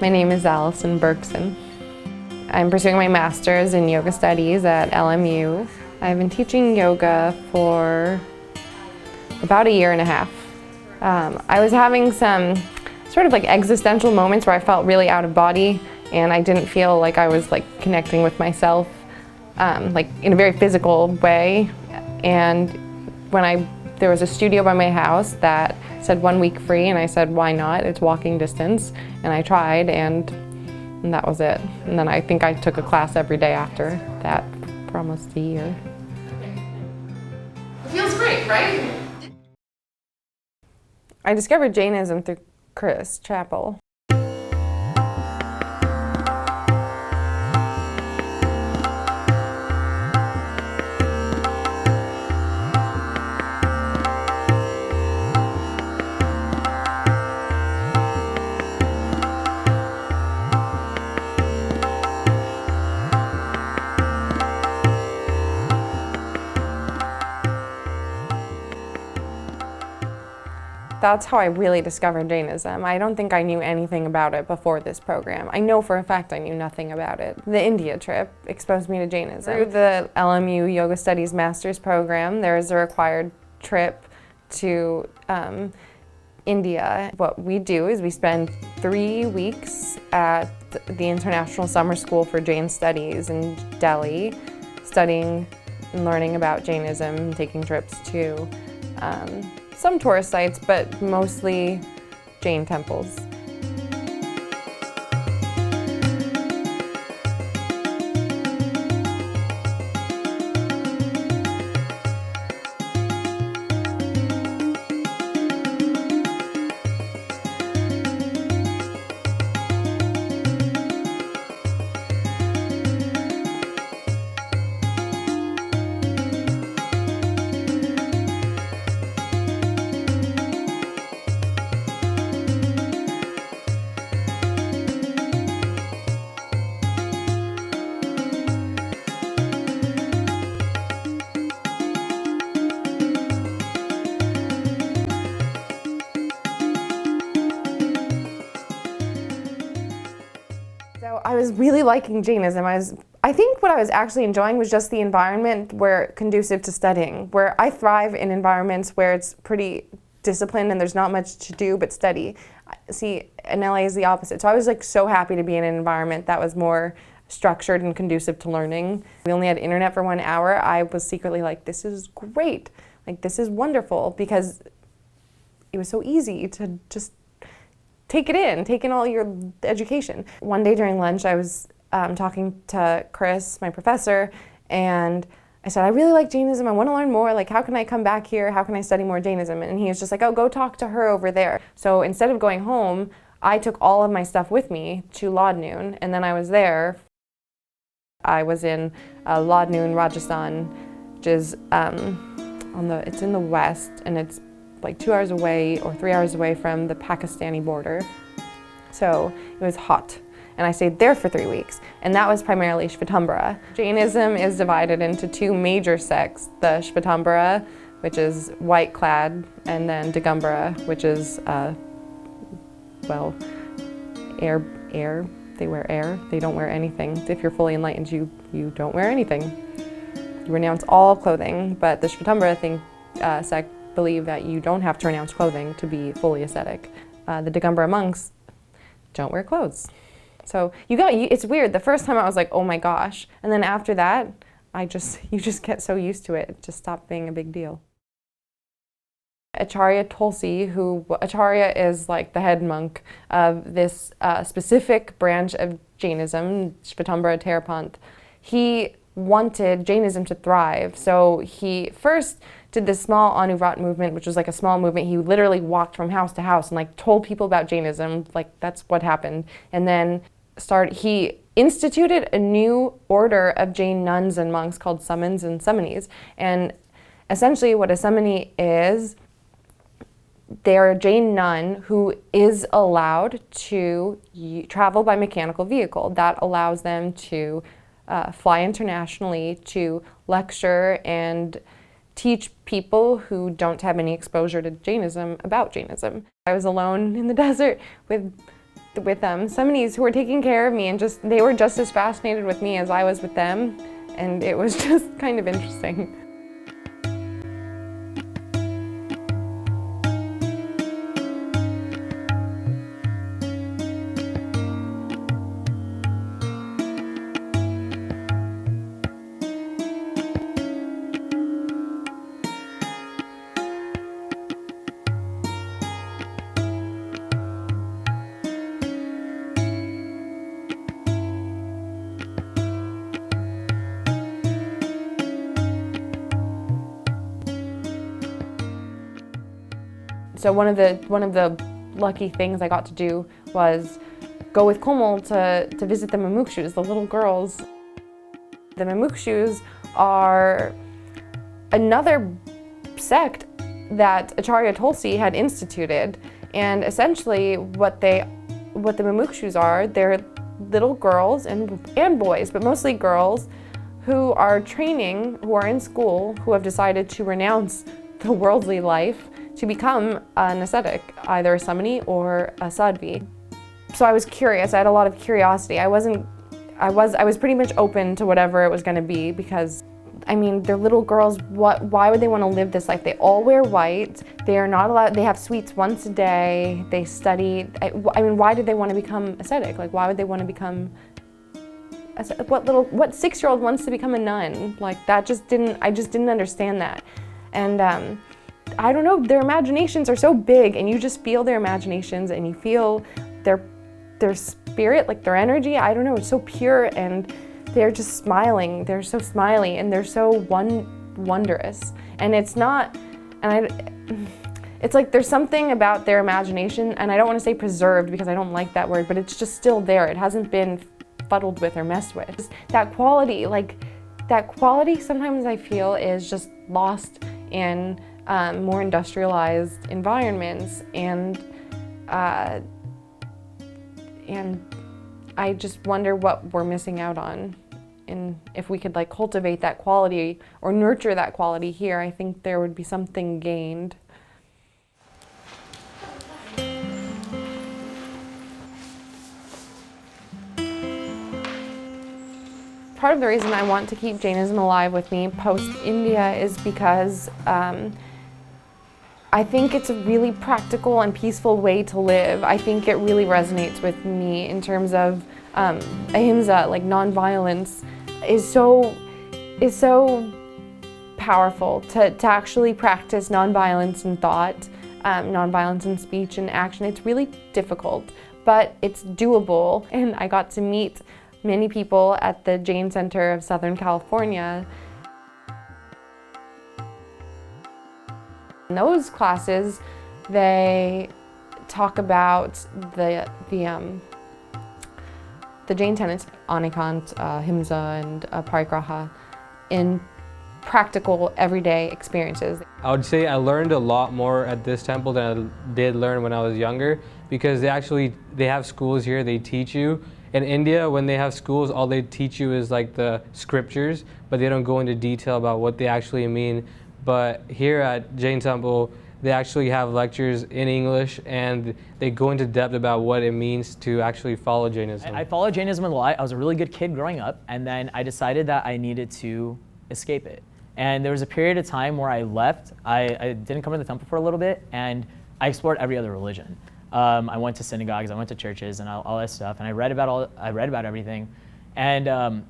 My name is Allison Bergson. I'm pursuing my master's in yoga studies at LMU. I've been teaching yoga for about a year and a half. I was having some sort of like existential moments where I felt really out of body and I didn't feel like I was like connecting with myself like in a very physical way. And when there was a studio by my house that said 1 week free, and I said, why not? It's walking distance. And I tried, and that was it. And then I think I took a class every day after that for almost a year. It feels great, right? I discovered Jainism through Chris Chappell. That's how I really discovered Jainism. I don't think I knew anything about it before this program. I know for a fact I knew nothing about it. The India trip exposed me to Jainism. Through the LMU Yoga Studies Master's program, there's a required trip to India. What we do is we spend 3 weeks at the International Summer School for Jain Studies in Delhi, studying and learning about Jainism, taking trips to some tourist sites, but mostly Jain temples. So I was really liking Jainism. I think what I was actually enjoying was just the environment where conducive to studying, where I thrive in environments where it's pretty disciplined and there's not much to do but study. See, in LA is the opposite. So I was like so happy to be in an environment that was more structured and conducive to learning. We only had internet for 1 hour. I was secretly like, this is great. Like, this is wonderful, because it was so easy to just take in all your education. One day during lunch, I was talking to Chris, my professor, and I said, I really like Jainism, I want to learn more, like how can I come back here, how can I study more Jainism? And he was just like, oh, go talk to her over there. So instead of going home, I took all of my stuff with me to Loyola, and then I was there. I was in Loyola, Rajasthan, which is it's in the west, and it's like 2 hours away or 3 hours away from the Pakistani border. So it was hot. And I stayed there for 3 weeks. And that was primarily Shvetambara. Jainism is divided into 2 major sects, the Shvetambara, which is white clad, and then Digambara, which is, well, air. They wear air. They don't wear anything. If you're fully enlightened, you don't wear anything. You renounce all clothing, but the Shvetambara sect believe that you don't have to renounce clothing to be fully ascetic. The Digambara monks don't wear clothes. So it's weird. The first time I was like, oh my gosh. And then after that, you just get so used to it. It just stopped being a big deal. Acharya Tulsi, Acharya is like the head monk of this specific branch of Jainism, Shvetambara Theravada. He wanted Jainism to thrive, so he first did this small Anuvrat movement, which was like a small movement. He literally walked from house to house and like told people about Jainism, like that's what happened. And then he instituted a new order of Jain nuns and monks called Samans and Samanis. And essentially what a Samani is, they're a Jain nun who is allowed to travel by mechanical vehicle. That allows them to fly internationally, to lecture and teach people who don't have any exposure to Jainism about Jainism. I was alone in the desert with with somebodies who were taking care of me, and they were just as fascinated with me as I was with them, and it was just kind of interesting. So one of the lucky things I got to do was go with Komal to visit the Mumukshus, the little girls. The Mumukshus are another sect that Acharya Tulsi had instituted, and essentially what the Mumukshus are, they're little girls and boys, but mostly girls, who are training, who are in school, who have decided to renounce the worldly life to become an ascetic, either a samani or a sadhvi. So I was curious. I had a lot of curiosity. I was pretty much open to whatever it was going to be, because I mean, they're little girls. Why would they want to live this life? They all wear white. They are not allowed. They have sweets once a day. They study. I mean, why did they want to become ascetic? Like, why would they want to become? What 6-year-old wants to become a nun? Like, that just didn't. I just didn't understand that, and I don't know. Their imaginations are so big, and you just feel their imaginations, and you feel their spirit, like their energy. I don't know. It's so pure, and they're just smiling. They're so smiley, and they're so wondrous. And it's not, it's like there's something about their imagination, and I don't want to say preserved because I don't like that word, but it's just still there. It hasn't been fuddled with or messed with. Just that quality, sometimes I feel is just lost in more industrialized environments, and I just wonder what we're missing out on. And if we could like cultivate that quality or nurture that quality here, I think there would be something gained. Part of the reason I want to keep Jainism alive with me post-India is because I think it's a really practical and peaceful way to live. I think it really resonates with me in terms of ahimsa, like nonviolence, is so powerful to actually practice nonviolence in thought, nonviolence in speech and action. It's really difficult, but it's doable. And I got to meet many people at the Jain Center of Southern California. In those classes, they talk about the Jain tenets, Anikant, Himsa, and Parigraha, in practical, everyday experiences. I would say I learned a lot more at this temple than I did learn when I was younger, because they have schools here, they teach you. In India, when they have schools, all they teach you is like the scriptures, but they don't go into detail about what they actually mean. But here at Jain Temple, they actually have lectures in English, and they go into depth about what it means to actually follow Jainism. I followed Jainism a lot. I was a really good kid growing up, and then I decided that I needed to escape it. And there was a period of time where I left. I didn't come to the temple for a little bit, and I explored every other religion. I went to synagogues, I went to churches, and all that stuff, and I read about everything. And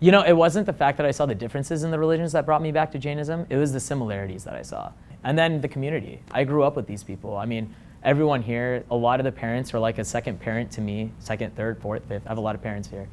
you know, it wasn't the fact that I saw the differences in the religions that brought me back to Jainism. It was the similarities that I saw. And then the community. I grew up with these people. I mean, everyone here, a lot of the parents are like a second parent to me, second, third, fourth, fifth. I have a lot of parents here.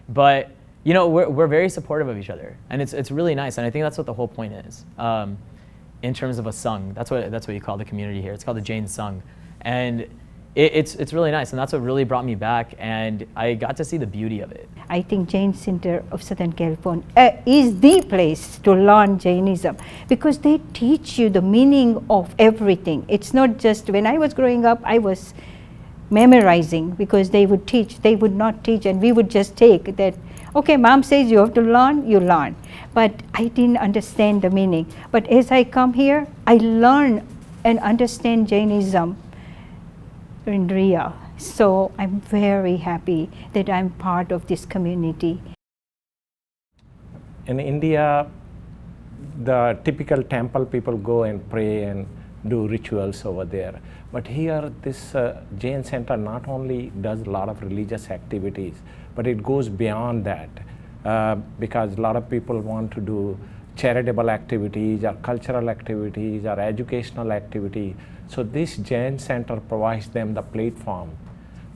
But you know, we're very supportive of each other, and it's really nice. And I think that's what the whole point is. In terms of a Sangh, that's what you call the community here. It's called the Jain Sangh, and it's really nice, and that's what really brought me back, and I got to see the beauty of it. I think Jain Center of Southern California is the place to learn Jainism, because they teach you the meaning of everything. It's not just, when I was growing up, I was memorizing because they would teach, they would not teach, and we would just take that, okay, mom says you have to learn, you learn. But I didn't understand the meaning. But as I come here, I learn and understand Jainism real. So I'm very happy that I'm part of this community. In India, the typical temple people go and pray and do rituals over there. But here, this Jain Center not only does a lot of religious activities, but it goes beyond that because a lot of people want to do charitable activities or cultural activities or educational activity. So this Jain Center provides them the platform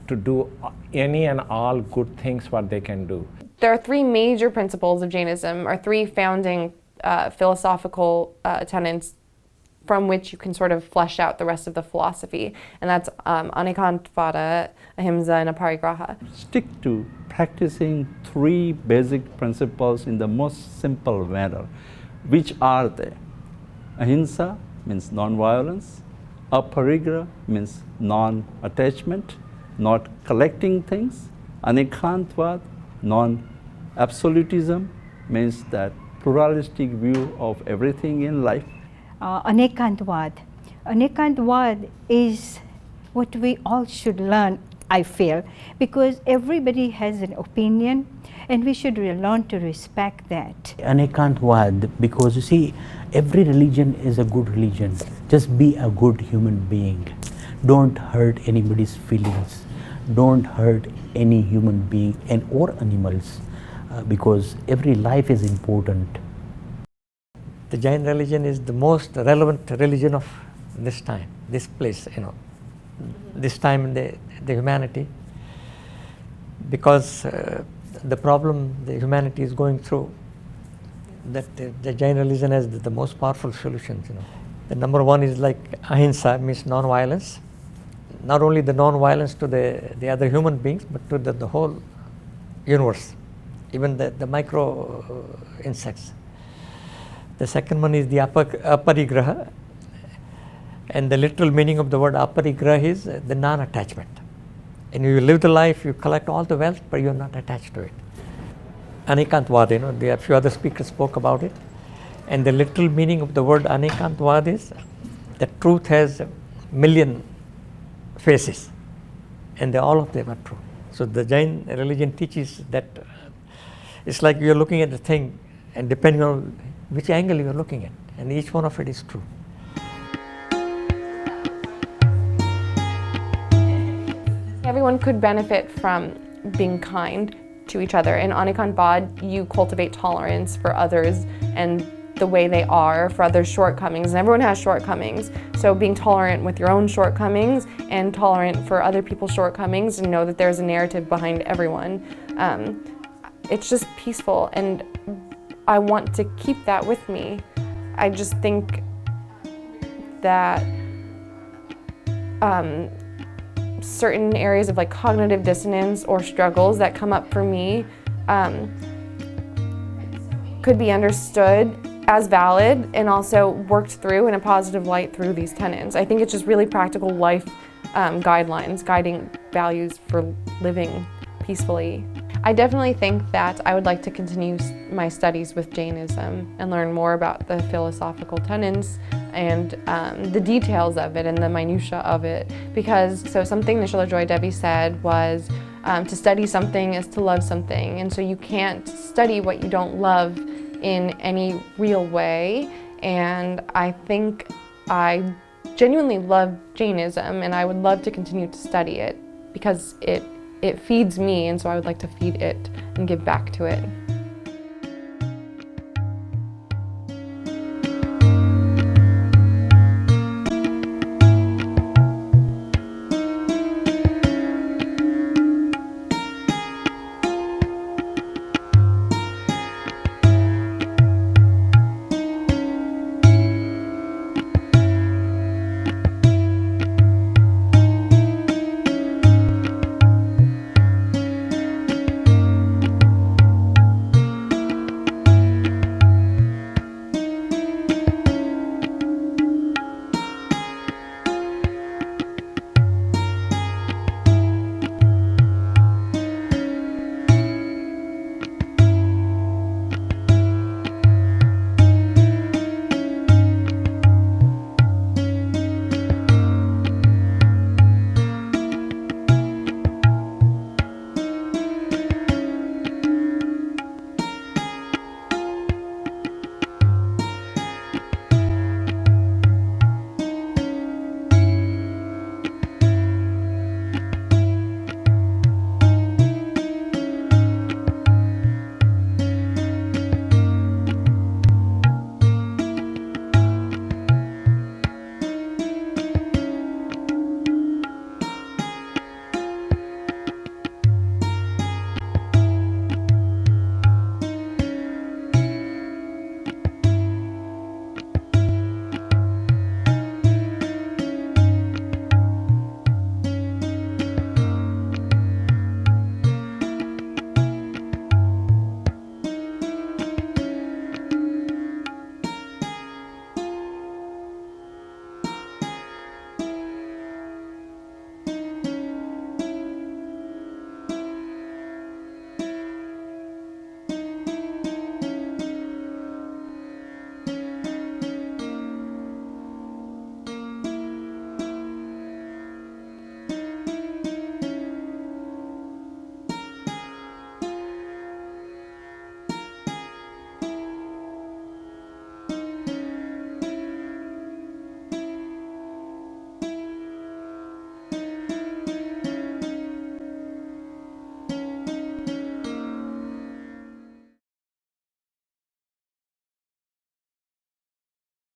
to do any and all good things what they can do. There are three major principles of Jainism, or three founding philosophical tenets from which you can sort of flesh out the rest of the philosophy, and that's Anekantvada, Ahimsa, and Aparigraha. Stick to practicing three basic principles in the most simple manner. Which are they? Ahimsa means non-violence, Aparigraha means non-attachment, not collecting things, Anekantvada, non-absolutism, means that pluralistic view of everything in life. Anekantvada. Anekantvada is what we all should learn, I feel, because everybody has an opinion and we should learn to respect that. Anekantvada, because you see, every religion is a good religion. Just be a good human being. Don't hurt anybody's feelings. Don't hurt any human being and or animals, because every life is important. The Jain religion is the most relevant religion of this time, this place, this time in the humanity, because the problem the humanity is going through, that the Jain religion has the most powerful solutions. The number one is like ahimsa, means non-violence. Not only the non-violence to the other human beings, but to the whole universe, even the micro insects. The second one is the aparigraha, and the literal meaning of the word aparigraha is the non-attachment. And you live the life, you collect all the wealth, but you are not attached to it. Anekantvada, a few other speakers spoke about it. And the literal meaning of the word anekantvada is that truth has a million faces, and all of them are true. So the Jain religion teaches that it's like you're looking at the thing, and depending on which angle you're looking at, and each one of it is true. Everyone could benefit from being kind to each other. In Anekantvada, you cultivate tolerance for others and the way they are, for others' shortcomings, and everyone has shortcomings. So being tolerant with your own shortcomings and tolerant for other people's shortcomings, and know that there's a narrative behind everyone. It's just peaceful, and I want to keep that with me. I just think that certain areas of like cognitive dissonance or struggles that come up for me could be understood as valid and also worked through in a positive light through these tenets. I think it's just really practical life guidelines, guiding values for living peacefully. I definitely think that I would like to continue my studies with Jainism and learn more about the philosophical tenets and the details of it and the minutiae of it. Because something Nishala Joy Devi said was to study something is to love something, and so you can't study what you don't love in any real way. And I think I genuinely love Jainism, and I would love to continue to study it because it feeds me, and so I would like to feed it and give back to it.